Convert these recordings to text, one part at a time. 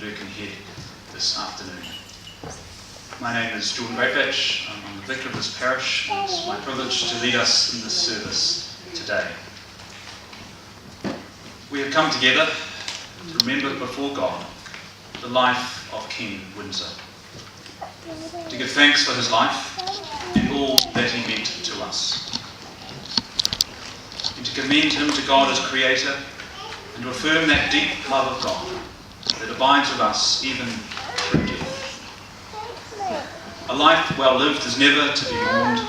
Birkenhead this afternoon. My name is Jordan Greatbatch. I'm the vicar of this parish, and it's my privilege to lead us in this service today. We have come together to remember before God the life of King Windsor, to give thanks for his life and all that he meant to us, and to commend him to God as Creator and to affirm that deep love of God that abides with us even through death. A life well lived is never to be mourned,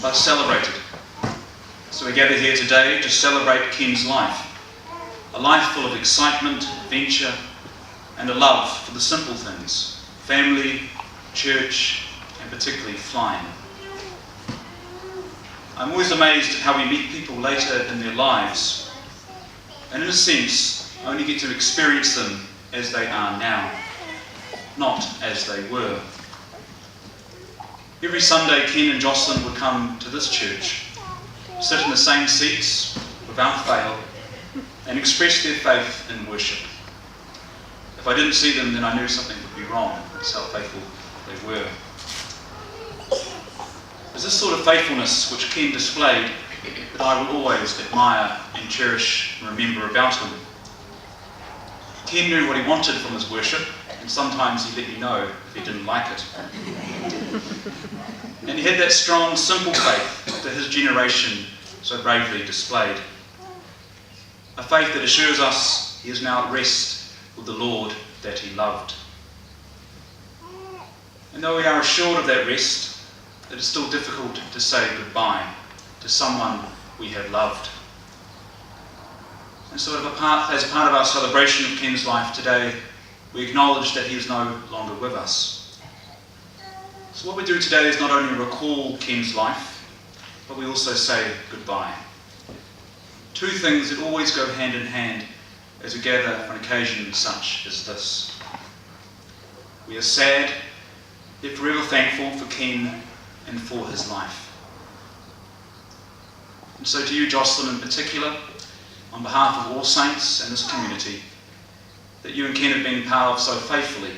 but celebrated. So we gather here today to celebrate Ken's life, a life full of excitement, adventure, and a love for the simple things, family, church, and particularly flying. I'm always amazed at how we meet people later in their lives, and in a sense, only get to experience them as they are now, not as they were. Every Sunday, Ken and Jocelyn would come to this church, sit in the same seats without fail, and express their faith in worship. If I didn't see them, then I knew something would be wrong. That's how faithful they were. It's this sort of faithfulness which Ken displayed that I will always admire and cherish and remember about him. Ken knew what he wanted from his worship, and sometimes he let me know if he didn't like it. And he had that strong, simple faith that his generation so bravely displayed. A faith that assures us he is now at rest with the Lord that he loved. And though we are assured of that rest, it is still difficult to say goodbye to someone we have loved. And so as a part of our celebration of Ken's life today, we acknowledge that he is no longer with us. So what we do today is not only recall Ken's life, but we also say goodbye. Two things that always go hand in hand as we gather for an occasion such as this. We are sad, yet forever thankful for Ken and for his life. And so to you, Jocelyn, in particular, on behalf of all saints and this community, that you and Ken have been part of so faithfully,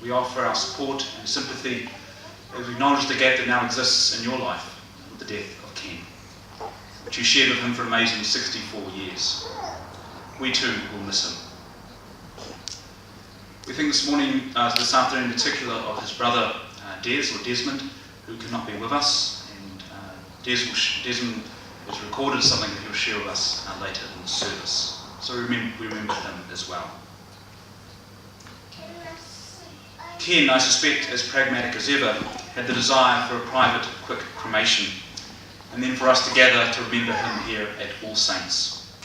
we offer our support and sympathy as we acknowledge the gap that now exists in your life with the death of Ken, which you shared with him for an amazing 64 years. We too will miss him. We think this afternoon in particular, of his brother Desmond, who cannot be with us, and Desmond has recorded something that he'll share with us later in the service. So we remember him as well. Ken, I suspect, as pragmatic as ever, had the desire for a private, quick cremation, and then for us to gather to remember him here at All Saints.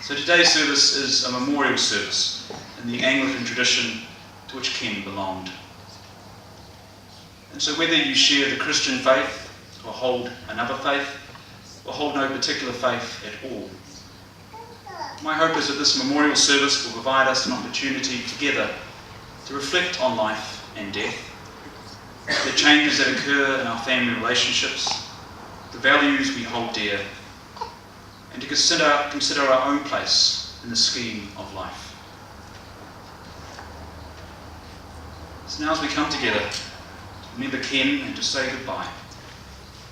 So today's service is a memorial service in the Anglican tradition to which Ken belonged. And so whether you share the Christian faith, or hold another faith, or hold no particular faith at all, my hope is that this memorial service will provide us an opportunity together to reflect on life and death, the changes that occur in our family relationships, the values we hold dear, and to consider our own place in the scheme of life. So now as we come together to remember Ken and to say goodbye,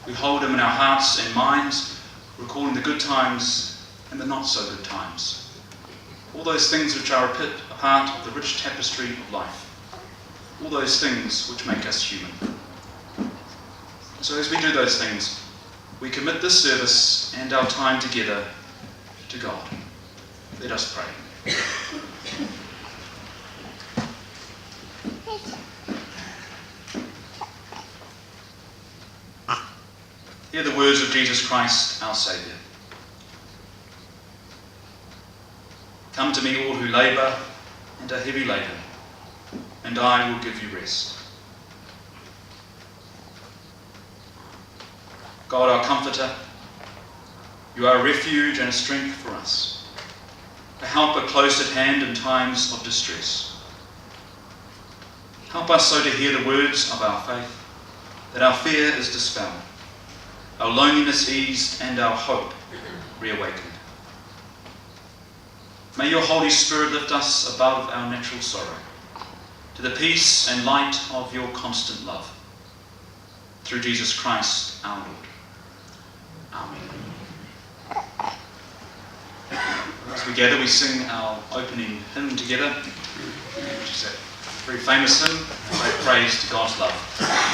we hold him in our hearts and minds, recalling the good times and the not so good times. All those things which are a part of the rich tapestry of life. All those things which make us human. So as we do those things, we commit this service and our time together to God. Let us pray. Hear the words of Jesus Christ, our Saviour. Come to me, all who labour and are heavy laden, and I will give you rest. God, our comforter, you are a refuge and a strength for us, a helper close at hand in times of distress. Help us so to hear the words of our faith, that our fear is dispelled, our loneliness eased, and our hope reawakened. May your Holy Spirit lift us above our natural sorrow, to the peace and light of your constant love. Through Jesus Christ our Lord. Amen. As we gather, we sing our opening hymn together, which is a very famous hymn, great praise to God's love.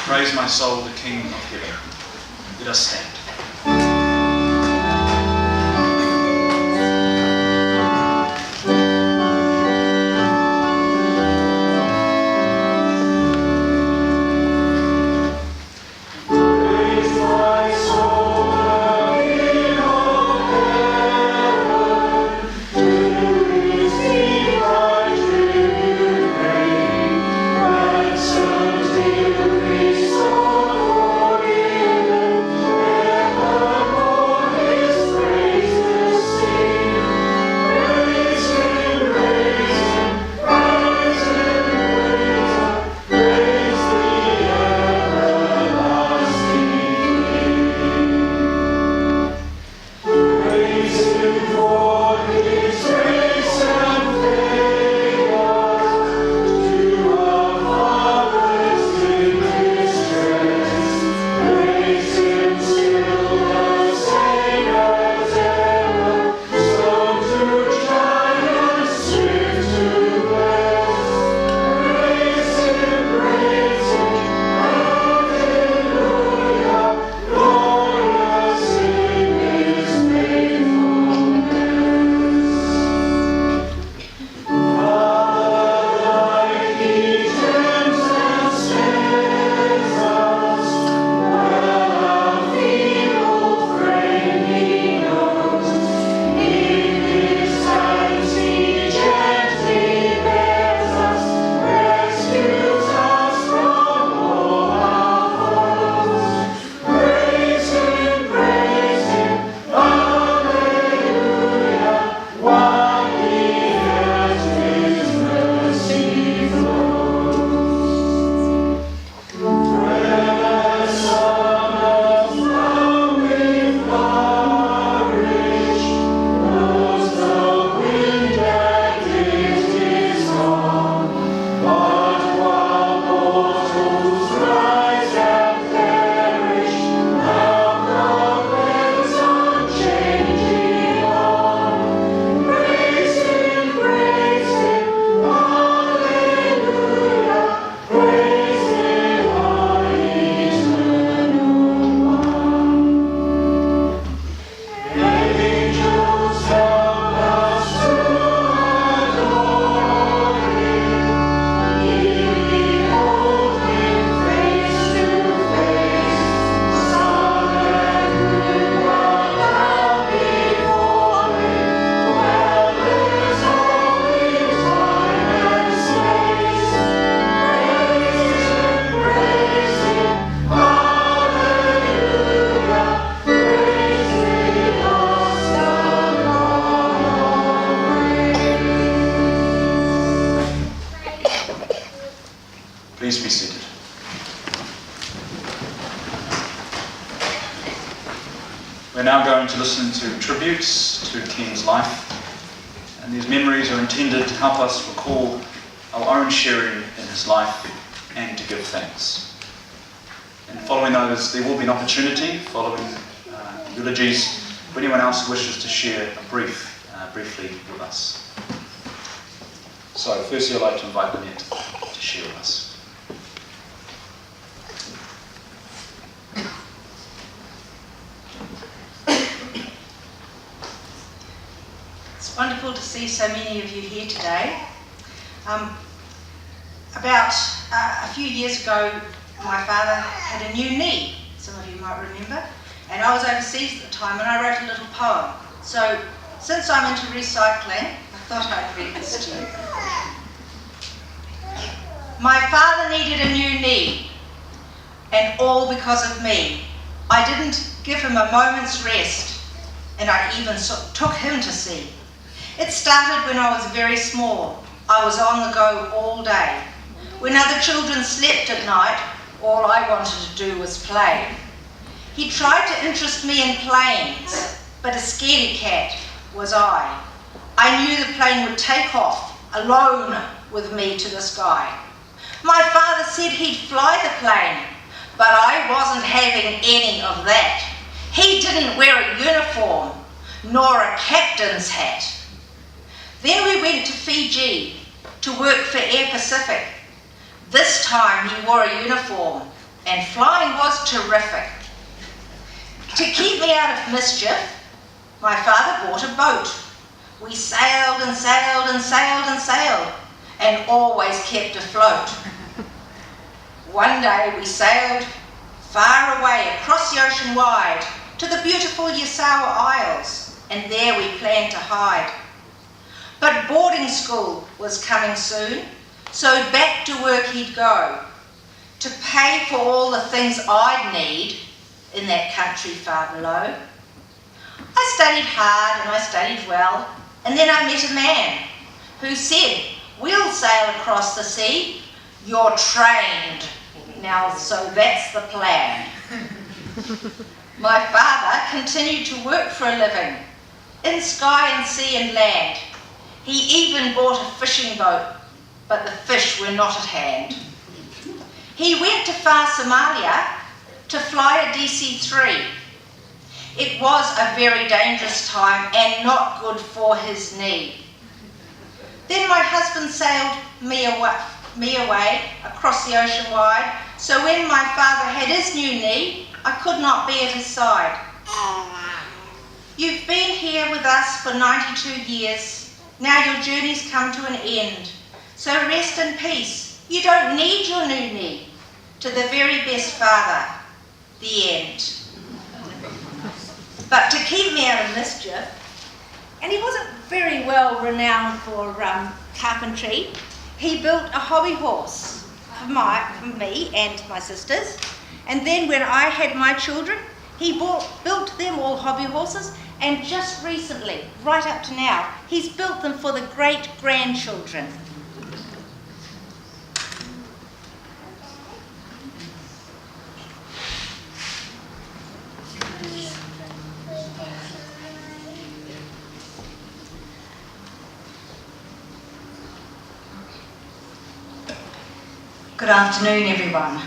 Praise my soul, the King of heaven. Let us stand. Please be seated. We're now going to listen to tributes to Ken's life, and these memories are intended to help us recall our own sharing in his life and to give thanks. And following those, there will be an opportunity, following eulogies, for anyone else who wishes to share briefly with us. So, firstly, I'd like to invite Lynette to share with us. It's wonderful to see so many of you here today. About a few years ago, my father had a new knee, some of you might remember, and I was overseas at the time and I wrote a little poem. So, since I'm into recycling, I thought I'd read this to you. My father needed a new knee, and all because of me. I didn't give him a moment's rest, and I even took him to see. It started when I was very small. I was on the go all day. When other children slept at night, all I wanted to do was play. He tried to interest me in planes, but a scaredy cat was I. I knew the plane would take off alone with me to the sky. My father said he'd fly the plane, but I wasn't having any of that. He didn't wear a uniform, nor a captain's hat. Then we went to Fiji to work for Air Pacific. This time he wore a uniform, and flying was terrific. To keep me out of mischief, my father bought a boat. We sailed and sailed and sailed and sailed, and always kept afloat. One day we sailed far away across the ocean wide to the beautiful Yasawa Isles, and there we planned to hide. But boarding school was coming soon, so back to work he'd go to pay for all the things I'd need in that country far below. I studied hard and I studied well, and then I met a man who said, "We'll sail across the sea, you're trained." Now, so that's the plan. My father continued to work for a living, in sky and sea and land. He even bought a fishing boat, but the fish were not at hand. He went to far Somalia to fly a DC-3. It was a very dangerous time and not good for his knee. Then my husband sailed me away across the ocean wide, so when my father had his new knee, I could not be at his side. You've been here with us for 92 years. Now your journey's come to an end. So rest in peace. You don't need your new knee. To the very best father, the end. But to keep me out of mischief, and he wasn't very well renowned for carpentry, he built a hobby horse for me and my sisters. And then when I had my children, he built them all hobby horses, and just recently, right up to now, he's built them for the great-grandchildren. Good afternoon, everyone.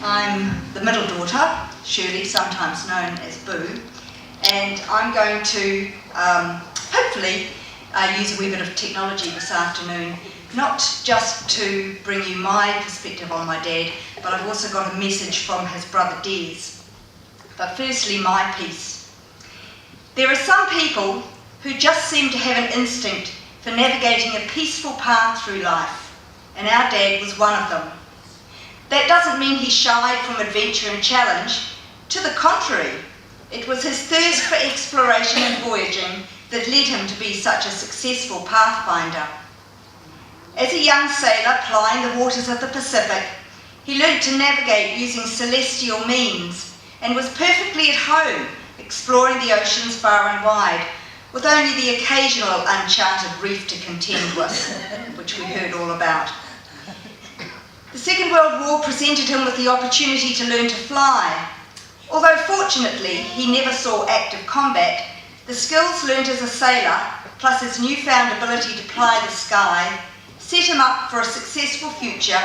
I'm the middle daughter, Shirley, sometimes known as Boo, and I'm going to hopefully use a wee bit of technology this afternoon, not just to bring you my perspective on my dad, but I've also got a message from his brother Des. But firstly, my piece. There are some people who just seem to have an instinct for navigating a peaceful path through life, and our dad was one of them. That doesn't mean he shied from adventure and challenge. To the contrary, it was his thirst for exploration and voyaging that led him to be such a successful pathfinder. As a young sailor plying the waters of the Pacific, he learnt to navigate using celestial means and was perfectly at home exploring the oceans far and wide, with only the occasional uncharted reef to contend with, which we heard all about. The Second World War presented him with the opportunity to learn to fly. Although fortunately he never saw active combat, the skills learnt as a sailor, plus his newfound ability to ply the sky, set him up for a successful future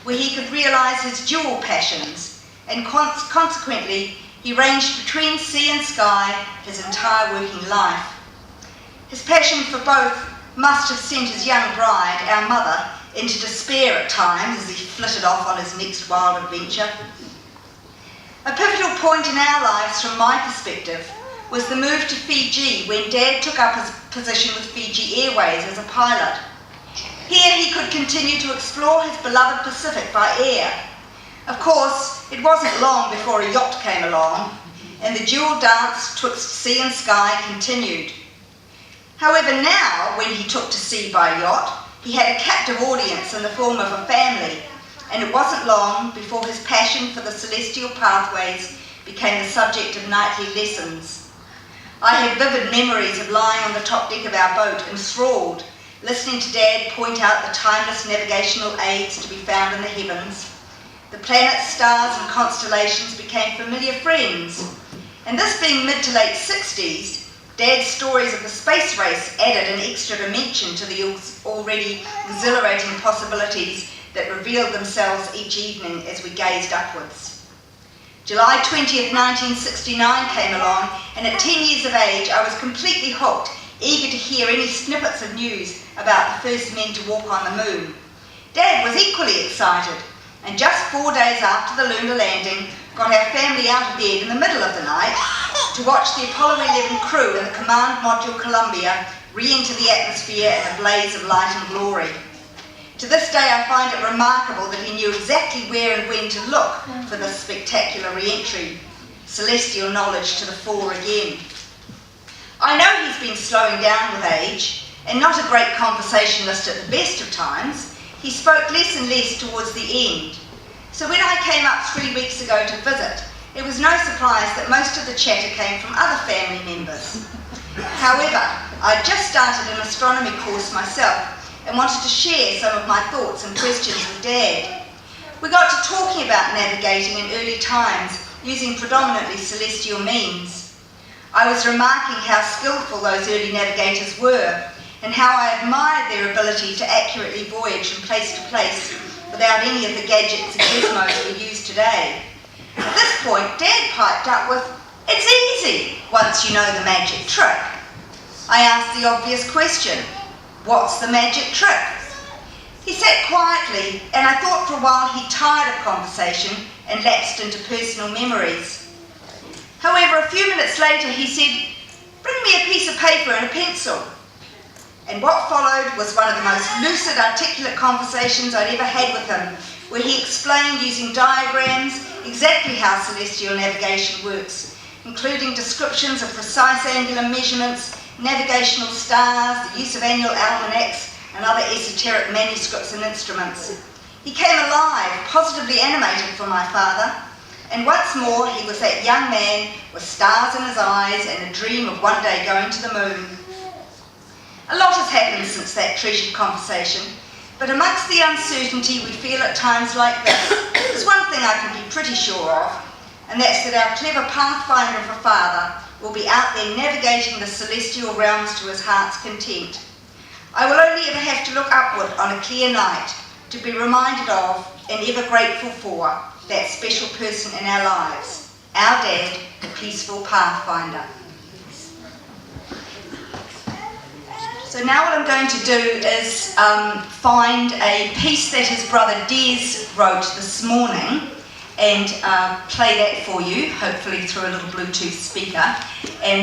where he could realise his dual passions, and consequently he ranged between sea and sky his entire working life. His passion for both must have sent his young bride, our mother, into despair at times as he flitted off on his next wild adventure. A pivotal point in our lives from my perspective was the move to Fiji when Dad took up his position with Fiji Airways as a pilot. Here he could continue to explore his beloved Pacific by air. Of course, it wasn't long before a yacht came along, and the dual dance twixt sea and sky continued. However, now, when he took to sea by yacht, he had a captive audience in the form of a family, and it wasn't long before his passion for the celestial pathways became the subject of nightly lessons. I have vivid memories of lying on the top deck of our boat, enthralled, listening to Dad point out the timeless navigational aids to be found in the heavens. The planets, stars and constellations became familiar friends, and this being mid to late 60s, Dad's stories of the space race added an extra dimension to the already exhilarating possibilities that revealed themselves each evening as we gazed upwards. July 20th, 1969 came along, and at 10 years of age I was completely hooked, eager to hear any snippets of news about the first men to walk on the moon. Dad was equally excited, and just 4 days after the lunar landing, got our family out of bed in the middle of the night to watch the Apollo 11 crew and the Command Module Columbia re-enter the atmosphere in a blaze of light and glory. To this day I find it remarkable that he knew exactly where and when to look for this spectacular re-entry. Celestial knowledge to the fore again. I know he's been slowing down with age, and not a great conversationalist at the best of times. He spoke less and less towards the end. So when I came up 3 weeks ago to visit, it was no surprise that most of the chatter came from other family members. However, I'd just started an astronomy course myself and wanted to share some of my thoughts and questions with Dad. We got to talking about navigating in early times using predominantly celestial means. I was remarking how skillful those early navigators were and how I admired their ability to accurately voyage from place to place without any of the gadgets and gizmos we use today. At this point, Dad piped up with, "It's easy, once you know the magic trick." I asked the obvious question, "What's the magic trick?" He sat quietly, and I thought for a while he tired of conversation and lapsed into personal memories. However, a few minutes later he said, "Bring me a piece of paper and a pencil." And what followed was one of the most lucid, articulate conversations I'd ever had with him, where he explained using diagrams exactly how celestial navigation works, including descriptions of precise angular measurements, navigational stars, the use of annual almanacs, and other esoteric manuscripts and instruments. He came alive, positively animated for my father, and once more he was that young man with stars in his eyes and a dream of one day going to the moon. A lot has happened since that treasured conversation, but amongst the uncertainty we feel at times like this, there's one thing I can be pretty sure of, and that's that our clever pathfinder of a father will be out there navigating the celestial realms to his heart's content. I will only ever have to look upward on a clear night to be reminded of and ever grateful for that special person in our lives, our Dad, the peaceful pathfinder. So now what I'm going to do is find a piece that his brother Des wrote this morning and play that for you, hopefully through a little Bluetooth speaker. And